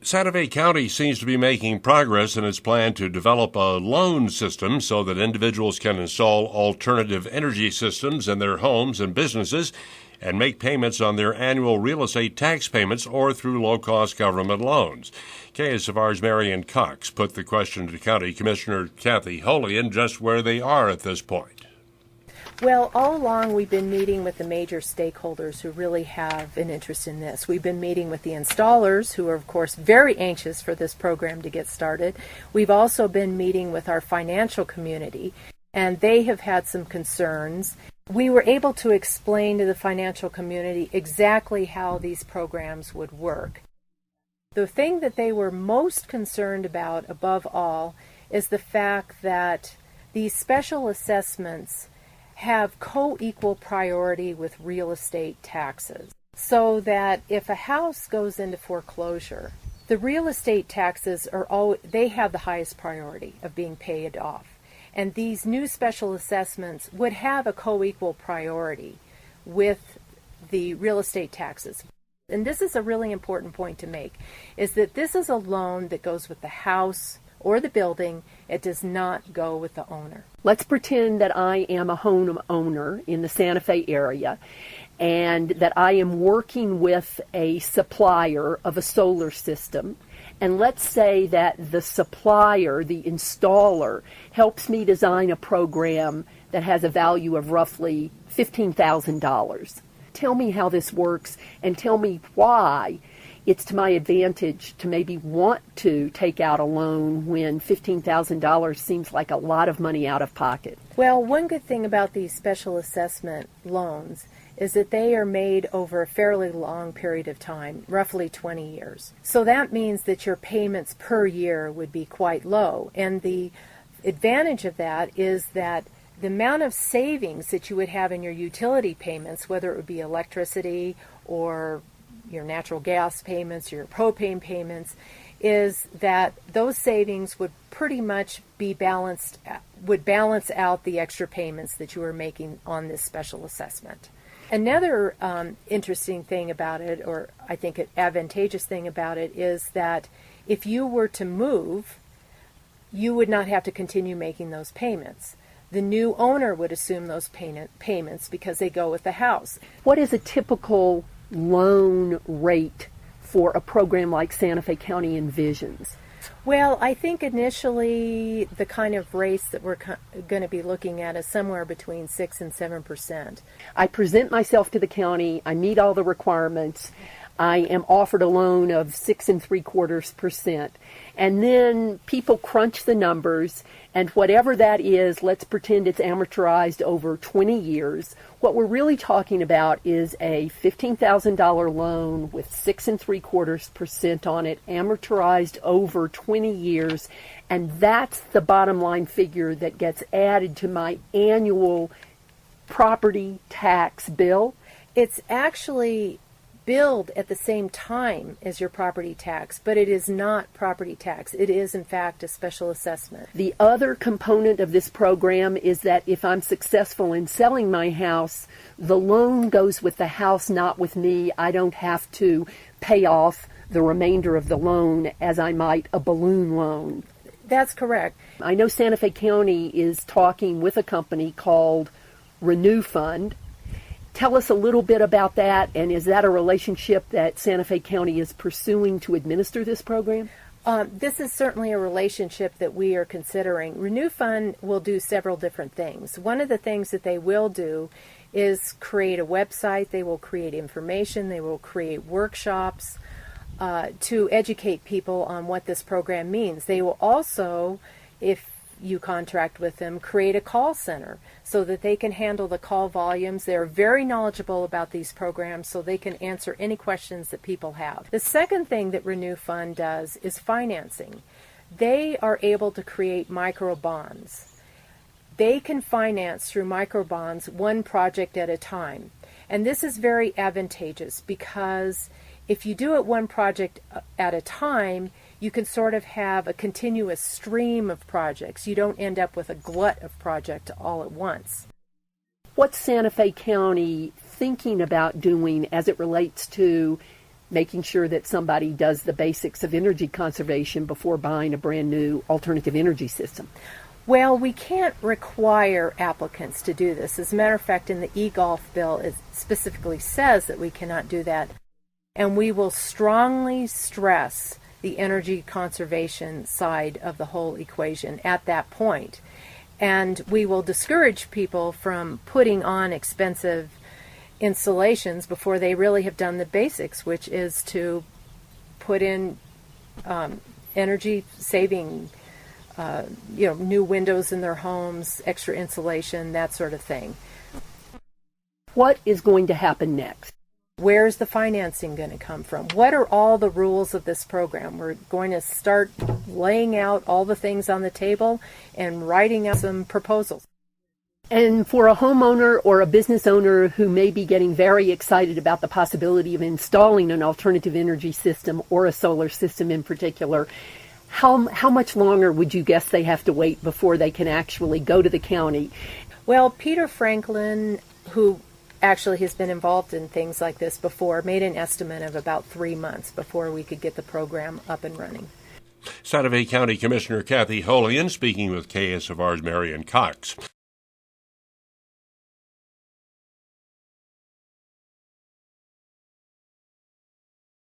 Santa Fe County seems to be making progress in its plan to develop a loan system so that individuals can install alternative energy systems in their homes and businesses and make payments on their annual real estate tax payments or through low-cost government loans. KSFR's Marion Cox put the question to County Commissioner Kathy Holian just where they are at this point. Well, all along we've been meeting with the major stakeholders who really have an interest in this. We've been meeting with the installers who are, of course, very anxious for this program to get started. We've also been meeting with our financial community, and they have had some concerns. We were able to explain to the financial community exactly how these programs would work. The thing that they were most concerned about, above all, is the fact that these special assessments have co-equal priority with real estate taxes, so that if a house goes into foreclosure, the real estate taxes they have the highest priority of being paid off. And these new special assessments would have a co-equal priority with the real estate taxes. And this is a really important point to make, is that this is a loan that goes with the house or the building. It does not go with the owner. Let's pretend that I am a homeowner in the Santa Fe area and that I am working with a supplier of a solar system. And let's say that the supplier, the installer, helps me design a program that has a value of roughly $15,000. Tell me how this works and tell me why it's to my advantage to maybe want to take out a loan when $15,000 seems like a lot of money out of pocket. Well, one good thing about these special assessment loans is that they are made over a fairly long period of time, roughly 20 years. So that means that your payments per year would be quite low. And the advantage of that is that the amount of savings that you would have in your utility payments, whether it would be electricity or your natural gas payments, your propane payments, is that those savings would pretty much be would balance out the extra payments that you were making on this special assessment. Another interesting thing about it, or I think an advantageous thing about it, is that if you were to move, you would not have to continue making those payments. The new owner would assume those payments because they go with the house. What is a typical loan rate for a program like Santa Fe County envisions? Well, I think initially the kind of rates that we're going to be looking at is somewhere between 6 and 7%. I present myself to the county, I meet all the requirements, I am offered a loan of 6 3/4%. And then people crunch the numbers, and whatever that is, let's pretend it's amortized over 20 years. What we're really talking about is a $15,000 loan with 6 3/4% on it, amortized over 20 years, and that's the bottom line figure that gets added to my annual property tax bill. It's actually billed at the same time as your property tax, but it is not property tax. It is, in fact, a special assessment. The other component of this program is that if I'm successful in selling my house, the loan goes with the house, not with me. I don't have to pay off the remainder of the loan as I might a balloon loan. That's correct. I know Santa Fe County is talking with a company called Renew Fund. Tell us a little bit about that, and is that a relationship that Santa Fe County is pursuing to administer this program? This is certainly a relationship that we are considering. Renew Fund will do several different things. One of the things that they will do is create a website. They will create information. They will create workshops to educate people on what this program means. They will also, if you contract with them, create a call center so that they can handle the call volumes. They're very knowledgeable about these programs, so they can answer any questions that people have. The second thing that Renew Fund does is financing. They are able to create micro bonds. They can finance through micro bonds one project at a time. And this is very advantageous because if you do it one project at a time, you can sort of have a continuous stream of projects. You don't end up with a glut of projects all at once. What's Santa Fe County thinking about doing as it relates to making sure that somebody does the basics of energy conservation before buying a brand new alternative energy system? Well, we can't require applicants to do this. As a matter of fact, in the e-golf bill, it specifically says that we cannot do that. And we will strongly stress the energy conservation side of the whole equation at that point. And we will discourage people from putting on expensive installations before they really have done the basics, which is to put in energy saving new windows in their homes, extra insulation, that sort of thing. What is going to happen next? Where's the financing going to come from? What are all the rules of this program? We're going to start laying out all the things on the table and writing out some proposals. And for a homeowner or a business owner who may be getting very excited about the possibility of installing an alternative energy system or a solar system in particular, how much longer would you guess they have to wait before they can actually go to the county? Well, Peter Franklin, who actually has been involved in things like this before, made an estimate of about 3 months before we could get the program up and running. Santa Fe County Commissioner Kathy Holian speaking with KSFR's Marion Cox.